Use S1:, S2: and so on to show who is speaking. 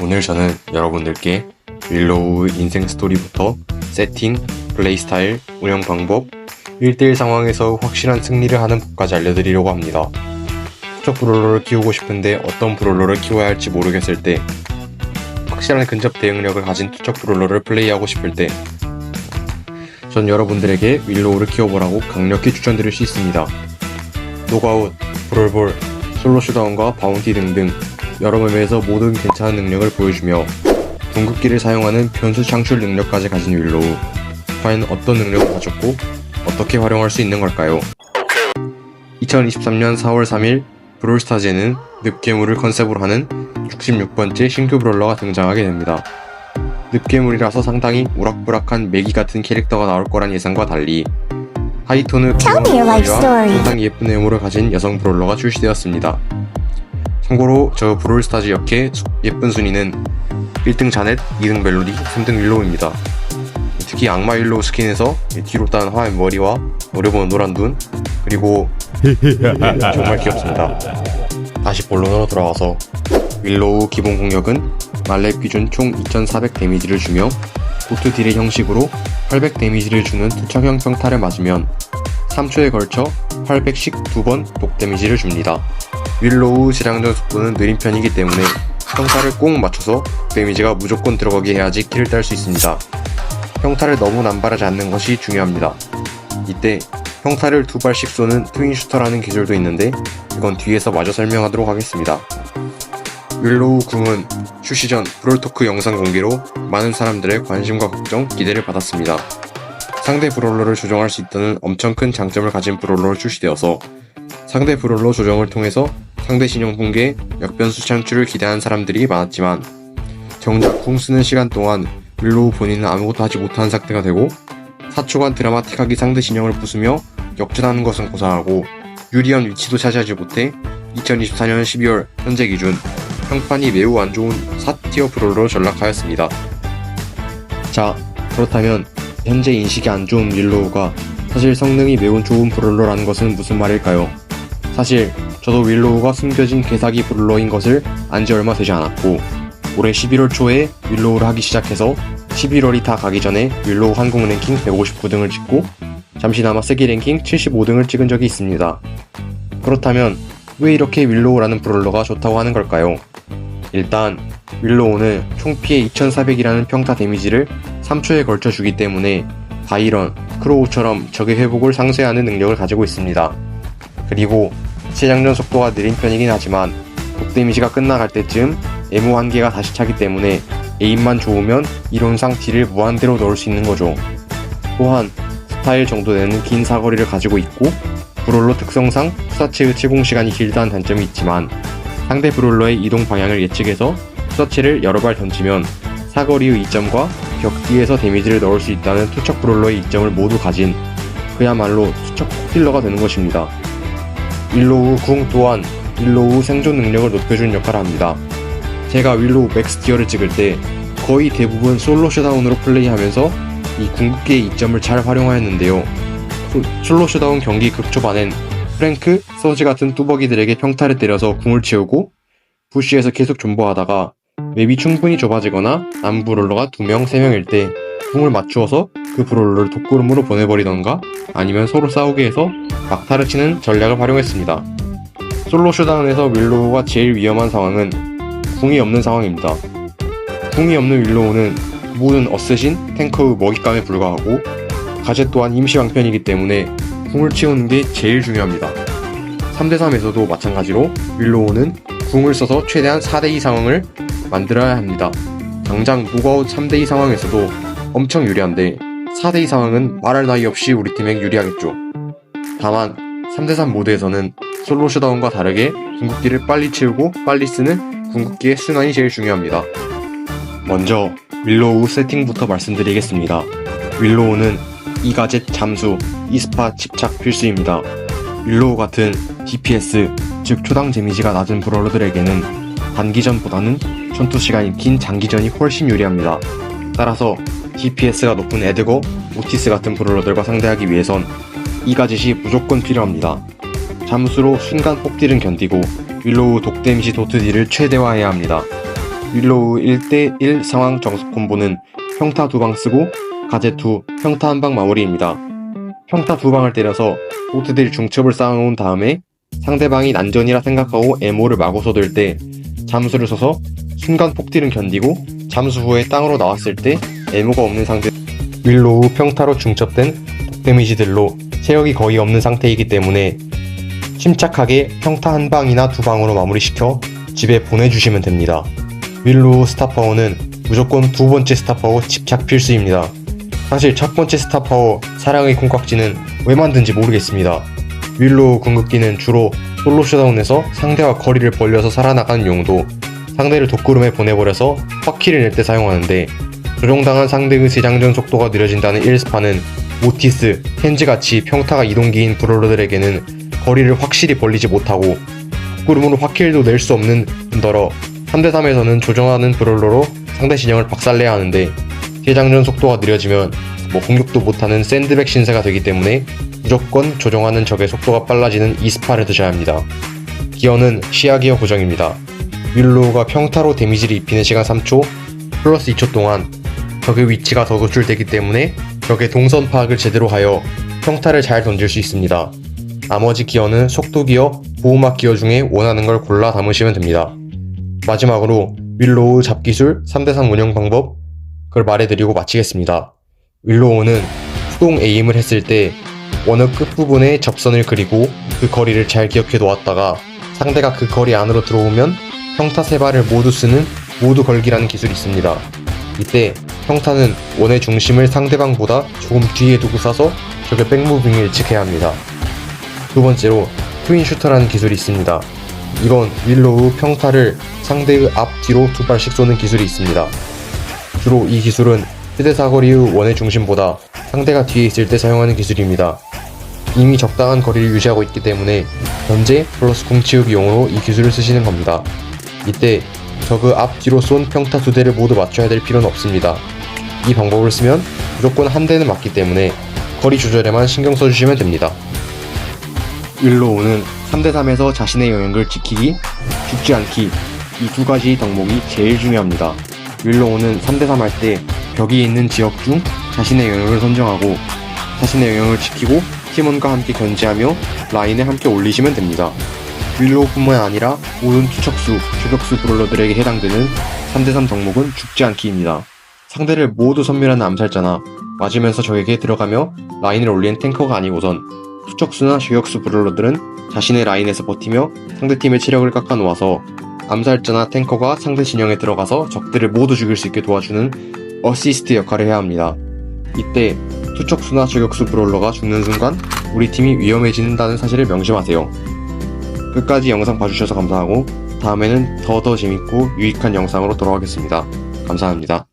S1: 오늘 저는 여러분들께 윌로우 인생 스토리부터 세팅, 플레이 스타일, 운영 방법, 1대1 상황에서 확실한 승리를 하는 법까지 알려드리려고 합니다. 투척 브롤러를 키우고 싶은데 어떤 브롤러를 키워야 할지 모르겠을 때, 확실한 근접 대응력을 가진 투척 브롤러를 플레이하고 싶을 때, 전 여러분들에게 윌로우를 키워보라고 강력히 추천드릴 수 있습니다. 노가웃, 브롤볼, 솔로 슈다운과 바운티 등등 여러 맵에서 모든 괜찮은 능력을 보여주며 궁극기를 사용하는 변수 창출 능력까지 가진 윌로우, 과연 어떤 능력을 가졌고 어떻게 활용할 수 있는 걸까요? 2023년 4월 3일 브롤스타즈에는 늪괴물을 컨셉으로 하는 66번째 신규 브롤러가 등장하게 됩니다. 늪괴물이라서 상당히 우락부락한 메기 같은 캐릭터가 나올 거란 예상과 달리 하이톤을 브롤러와 상당히 예쁜 외모를 가진 여성 브롤러가 출시되었습니다. 참고로 저 브롤스타즈 역의 예쁜 순위는 1등 자넷, 2등 멜로디, 3등 윌로우입니다. 특히 악마 윌로우 스킨에서 뒤로 딴 하얀 머리와 어려본 노란 눈, 그리고 정말 귀엽습니다. 다시 본론으로 돌아와서 윌로우 기본 공격은 말렙 기준 총 2400 데미지를 주며 도트 딜의 형식으로 800 데미지를 주는 투척형 평타를 맞으면 3초에 걸쳐 800씩 2번 독 데미지를 줍니다. 윌로우 재장전 속도는 느린 편이기 때문에 평타를 꼭 맞춰서 데미지가 무조건 들어가게 해야지 킬을 딸 수 있습니다. 평타를 너무 남발하지 않는 것이 중요합니다. 이때 평타를 2발씩 쏘는 트윈 슈터라는 기술도 있는데 이건 뒤에서 마저 설명하도록 하겠습니다. 윌로우 궁은 출시 전 브롤토크 영상 공개로 많은 사람들의 관심과 걱정, 기대를 받았습니다. 상대 브롤러를 조정할 수 있다는 엄청 큰 장점을 가진 브롤러로 출시되어서 상대 브롤러 조정을 통해서 상대 진영 붕괴, 역변수 창출을 기대한 사람들이 많았지만 정작 궁 쓰는 시간 동안 윌로우 본인은 아무것도 하지 못한 상태가 되고 4초간 드라마틱하게 상대 진영을 부수며 역전하는 것은 고사하고 유리한 위치도 차지하지 못해 2024년 12월 현재 기준 평판이 매우 안 좋은 4티어 브롤러로 전락하였습니다. 자, 그렇다면 현재 인식이 안 좋은 윌로우가 사실 성능이 매우 좋은 브롤러라는 것은 무슨 말일까요? 사실 저도 윌로우가 숨겨진 개사기 브롤러인 것을 안지 얼마 되지 않았고 올해 11월 초에 윌로우를 하기 시작해서 11월이 다 가기 전에 윌로우 한국 랭킹 159등을 찍고 잠시나마 세계 랭킹 75등을 찍은 적이 있습니다. 그렇다면 왜 이렇게 윌로우라는 브롤러가 좋다고 하는 걸까요? 일단 윌로우는 총 피해 2400이라는 평타 데미지를 3초에 걸쳐 주기 때문에 바이런, 크로우처럼 적의 회복을 상쇄하는 능력을 가지고 있습니다. 그리고 재장전 속도가 느린 편이긴 하지만 독 데미지가 끝나갈 때쯤 애무 한계가 다시 차기 때문에 에임만 좋으면 이론상 딜을 무한대로 넣을 수 있는 거죠. 또한 스타일 정도 되는 긴 사거리를 가지고 있고 브롤러 특성상 투사체의 채공 시간이 길다는 단점이 있지만 상대 브롤러의 이동 방향을 예측해서 투사체를 여러 발 던지면 사거리의 이점과 벽 뒤에서 데미지를 넣을 수 있다는 투척 브롤러의 이점을 모두 가진 그야말로 투척 콕딜러가 되는 것입니다. 윌로우 궁 또한 윌로우 생존 능력을 높여주는 역할을 합니다. 제가 윌로우 맥스 티어를 찍을 때 거의 대부분 솔로 슈다운으로 플레이하면서 이 궁극기의 이점을 잘 활용하였는데요. 솔로 슈다운 경기 극초반엔 프랭크, 서지 같은 뚜벅이들에게 평타를 때려서 궁을 채우고 부시에서 계속 존버하다가 맵이 충분히 좁아지거나 남 브롤러가 2명, 3명일 때 궁을 맞추어서 그 브롤러를 독구름으로 보내버리던가 아니면 서로 싸우게 해서 막타를 치는 전략을 활용했습니다. 솔로 슈다운에서 윌로우가 제일 위험한 상황은 궁이 없는 상황입니다. 궁이 없는 윌로우는 모든 어쌔신, 탱커의 먹잇감에 불과하고 가젯 또한 임시방편이기 때문에 궁을 채우는 게 제일 중요합니다. 3대3에서도 마찬가지로 윌로우는 궁을 써서 최대한 4대2 상황을 만들어야 합니다. 당장 노가웃 3대2 상황에서도 엄청 유리한데 4대2 상황은 말할 나위 없이 우리 팀에게 유리하겠죠. 다만 3대3 모드에서는 솔로 슈다운과 다르게 궁극기를 빨리 채우고 빨리 쓰는 궁극기의 순환이 제일 중요합니다. 먼저 윌로우 세팅부터 말씀드리겠습니다. 윌로우는 이가젯 잠수, 이스파 집착 필수입니다. 윌로우 같은 DPS, 즉 초당 데미지가 낮은 브롤러들에게는 단기전보다는 전투 시간이 긴 장기전이 훨씬 유리합니다. 따라서 DPS가 높은 에드거, 오티스 같은 브롤러들과 상대하기 위해선 이가젯이 무조건 필요합니다. 잠수로 순간 폭딜은 견디고 윌로우 독 데미지 도트 딜을 최대화해야 합니다. 윌로우 1대1 상황 정석 콤보는 평타 2방 쓰고 가제 2, 평타 1방 마무리입니다. 평타 2방을 때려서 보트들 중첩을 쌓아놓은 다음에 상대방이 난전이라 생각하고 에모를 마구 쏟을 때 잠수를 써서 순간 폭딜은 견디고 잠수 후에 땅으로 나왔을 때 에모가 없는 상대 윌로우 평타로 중첩된 독 데미지들로 체력이 거의 없는 상태이기 때문에 침착하게 평타 1방이나 2방으로 마무리시켜 집에 보내주시면 됩니다. 윌로우 스타파워는 무조건 두 번째 스타파워 집착 필수입니다. 사실 첫 번째 스타파워 사랑의 콩깍지는 왜 만든지 모르겠습니다. 윌로우 궁극기는 주로 솔로 쇼다운에서 상대와 거리를 벌려서 살아나가는 용도, 상대를 독구름에 보내버려서 화키를 낼 때 사용하는데, 조종당한 상대의 재장전 속도가 느려진다는 1스파는 모티스, 켄지같이 평타가 이동기인 브롤러들에게는 거리를 확실히 벌리지 못하고 독구름으로 화킬도 낼 수 없는 뿐더러 3대3에서는 조정하는 브롤러로 상대 진영을 박살내야 하는데, 재장전 속도가 느려지면 공격도 못하는 샌드백 신세가 되기 때문에 무조건 조정하는 적의 속도가 빨라지는 2스파를 드셔야 합니다. 기어는 시야 기어 고정입니다. 윌로우가 평타로 데미지를 입히는 시간 3초 플러스 2초 동안 적의 위치가 더 노출되기 때문에 적의 동선 파악을 제대로 하여 평타를 잘 던질 수 있습니다. 나머지 기어는 속도 기어, 보호막 기어 중에 원하는 걸 골라 담으시면 됩니다. 마지막으로 윌로우 잡기술 3대3 운영 방법 그걸 말해드리고 마치겠습니다. 윌로우는 수동 에임을 했을 때 원어 끝부분에 접선을 그리고 그 거리를 잘 기억해 놓았다가 상대가 그 거리 안으로 들어오면 평타 3발을 모두 쓰는 모두 걸기라는 기술이 있습니다. 이때 평타는 원의 중심을 상대방보다 조금 뒤에 두고 쏴서 적의 백무빙을 예측해야 합니다. 두 번째로 트윈 슈터라는 기술이 있습니다. 이건 윌로우 평타를 상대의 앞뒤로 2발씩 쏘는 기술이 있습니다. 주로 이 기술은 휴대사거리의 원의 중심보다 상대가 뒤에 있을 때 사용하는 기술입니다. 이미 적당한 거리를 유지하고 있기 때문에 견제 플러스 궁치우기용으로 이 기술을 쓰시는 겁니다. 이때 적의 앞뒤로 쏜 평타 2대를 모두 맞춰야 될 필요는 없습니다. 이 방법을 쓰면 무조건 한 대는 맞기 때문에 거리 조절에만 신경 써주시면 됩니다. 윌로우는 3대3에서 자신의 영역을 지키기, 죽지 않기, 이 두 가지 덕목이 제일 중요합니다. 윌로우는 3대3 할 때 벽이 있는 지역 중 자신의 영역을 선정하고 자신의 영역을 지키고 팀원과 함께 견제하며 라인을 함께 올리시면 됩니다. 윌로우뿐만 아니라 모든 투척수, 저격수 브롤러들에게 해당되는 3대3 덕목은 죽지 않기입니다. 상대를 모두 섬멸하는 암살자나 맞으면서 적에게 들어가며 라인을 올리는 탱커가 아니고선 투척수나 저격수 브롤러들은 자신의 라인에서 버티며 상대팀의 체력을 깎아놓아서 암살자나 탱커가 상대 진영에 들어가서 적들을 모두 죽일 수 있게 도와주는 어시스트 역할을 해야 합니다. 이때 투척수나 저격수 브롤러가 죽는 순간 우리 팀이 위험해진다는 사실을 명심하세요. 끝까지 영상 봐주셔서 감사하고 다음에는 더 재밌고 유익한 영상으로 돌아오겠습니다. 감사합니다.